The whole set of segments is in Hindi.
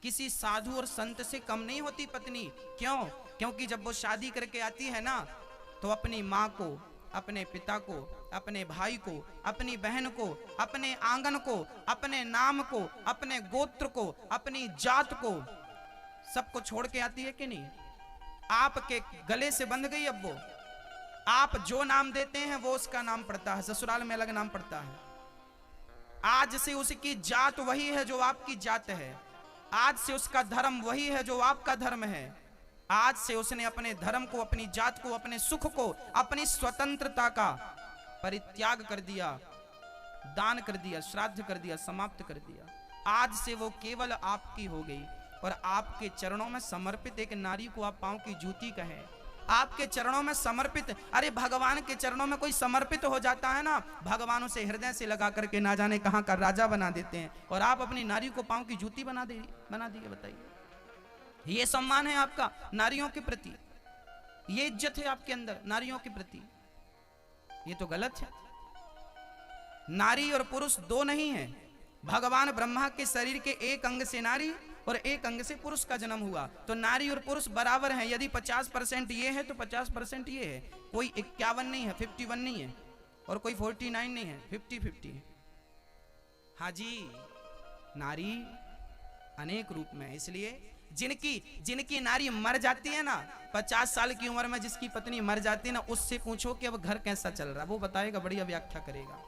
किसी साधु और संत से कम नहीं होती पत्नी। क्यों? क्योंकि जब वो शादी करके आती है ना, तो अपनी माँ को, अपने पिता को, अपने भाई को, अपनी बहन को, अपने आंगन को, अपने नाम को, अपने गोत्र को, अपनी जात को, सबको छोड़ के आती है कि नहीं? आपके गले से बंध गई अब वो। आप जो नाम देते हैं वो उसका नाम पड़ता है, ससुराल में अलग नाम पड़ता है। आज से उसकी जात वही है जो आपकी जात है, आज से उसका धर्म वही है जो आपका धर्म है। आज से उसने अपने धर्म को, अपनी जात को, अपने सुख को, अपनी स्वतंत्रता का परित्याग कर दिया, दान कर दिया, श्राद्ध कर दिया, समाप्त कर दिया। आज से वो केवल आपकी हो गई। और आपके चरणों में समर्पित एक नारी को आप पांव की जूती कहें, आपके चरणों में समर्पित। अरे भगवान के चरणों में कोई समर्पित हो जाता है ना, भगवान उसे हृदय से लगा करके ना जाने कहां का राजा बना देते हैं। और आप अपनी नारी को पांव की जूती बना दिए। बताइए, ये सम्मान है आपका नारियों के प्रति, ये इज्जत है आपके अंदर नारियों के प्रति। ये तो गलत है। नारी और पुरुष दो नहीं है। भगवान ब्रह्मा के शरीर के एक अंग से नारी और एक अंग से पुरुष का जन्म हुआ, तो नारी और पुरुष बराबर हैं। यदि 50% ये है तो 50% ये है। कोई 51 नहीं है, 51 नहीं है, और कोई 49 नहीं है, 50-50 है। हाँ जी, नारी अनेक रूप में है। इसलिए जिनकी नारी मर जाती है ना, 50 साल की उम्र में जिसकी पत्नी मर जाती है ना, उससे पूछो कि अब घर कैसा चल रहा है, वो बताएगा, बढ़िया व्याख्या करेगा।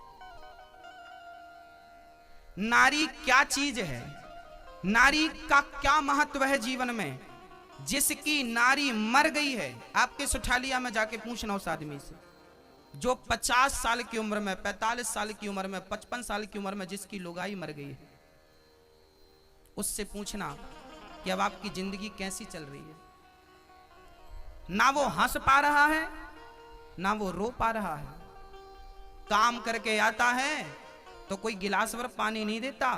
नारी क्या चीज है, नारी का क्या महत्व है जीवन में। जिसकी नारी मर गई है, आपके सुठालिया में जाके पूछना उस आदमी से जो 50 साल की उम्र में, 45 साल की उम्र में, 55 साल की उम्र में जिसकी लुगाई मर गई है, उससे पूछना कि अब आपकी जिंदगी कैसी चल रही है। ना वो हंस पा रहा है, ना वो रो पा रहा है। काम करके आता है तो कोई गिलास भर पानी नहीं देता।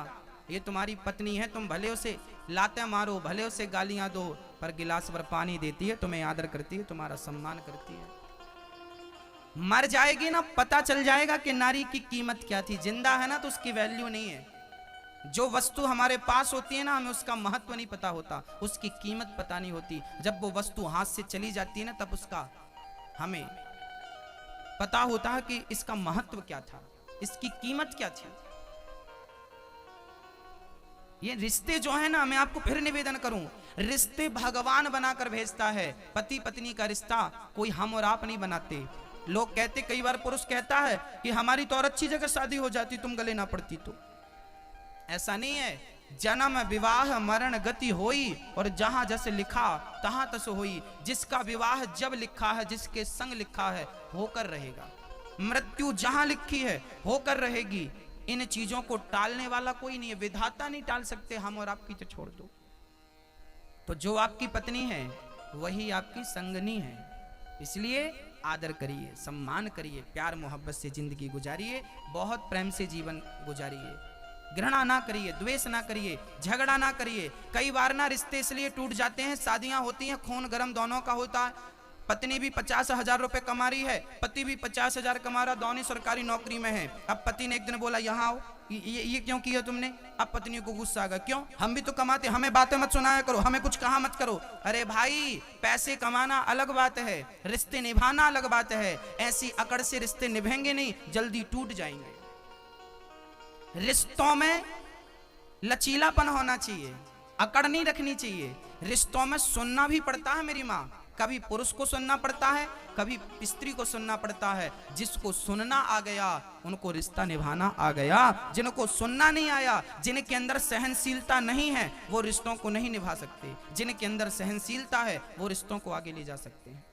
ये तुम्हारी पत्नी है, तुम भले उसे लाते मारो, भले उसे गालियां दो, पर गिलास भर पानी देती है, तुम्हें आदर करती है, तुम्हारा सम्मान करती है। मर जाएगी ना, पता चल जाएगा कि नारी की कीमत क्या थी। जिंदा है ना तो उसकी वैल्यू नहीं है। जो वस्तु हमारे पास होती है ना, हमें उसका महत्व नहीं पता होता, उसकी कीमत पता नहीं होती। जब वो वस्तु हाथ से चली जाती है ना, तब उसका हमें पता होता है कि इसका महत्व क्या था, इसकी कीमत क्या थी। ये रिश्ते जो है ना, मैं आपको फिर निवेदन करूं, रिश्ते भगवान बनाकर भेजता है। पति पत्नी का रिश्ता कोई हम और आप नहीं बनाते। लोग कहते, कई बार पुरुष कहता है कि हमारी तो और अच्छी जगह शादी हो जाती, तुम गले ना पड़ती तो। ऐसा नहीं है। जन्म विवाह मरण गति होई, और जहां जैसे लिखा तहां तस होई। जिसका विवाह जब लिखा है, जिसके संग लिखा है, होकर रहेगा। मृत्यु जहां लिखी है, होकर रहेगी। इन चीजों को टालने वाला कोई नहीं है, विधाता नहीं टाल सकते। हम और आपकी तो छोड़ दो। तो जो आपकी पत्नी है वही आपकी संगनी है। इसलिए आदर करिए, सम्मान करिए, प्यार मोहब्बत से जिंदगी गुजारिए, बहुत प्रेम से जीवन गुजारिए। घृणा ना करिए, द्वेष ना करिए, झगड़ा ना करिए। कई बार ना रिश्ते इसलिए टूट जाते हैं, शादियां होती हैं, खून गर्म दोनों का होता है। पत्नी भी 50,000 रुपए कमा रही है, पति भी 50,000 कमा रहा, दोनों सरकारी नौकरी में है। अब पति ने एक दिन बोला, यहाँ आओ, ये क्यों किया तुमने? अब पत्नी को गुस्सा आ गया, क्यों? हम भी तो कमाते, हमें बातें मत सुनाया करो, हमें कुछ कहा मत करो। अरे भाई, पैसे कमाना अलग बात है, रिश्ते निभाना अलग बात है। ऐसी अकड़ से रिश्ते निभेंगे नहीं, जल्दी टूट जाएंगे। रिश्तों में लचीलापन होना चाहिए, अकड़ नहीं रखनी चाहिए। रिश्तों में सुनना भी पड़ता है मेरी माँ, कभी पुरुष को सुनना पड़ता है, कभी स्त्री को सुनना पड़ता है। जिसको सुनना आ गया उनको रिश्ता निभाना आ गया। जिनको सुनना नहीं आया, जिनके अंदर सहनशीलता नहीं है, वो रिश्तों को नहीं निभा सकते। जिनके अंदर सहनशीलता है वो रिश्तों को आगे ले जा सकते हैं।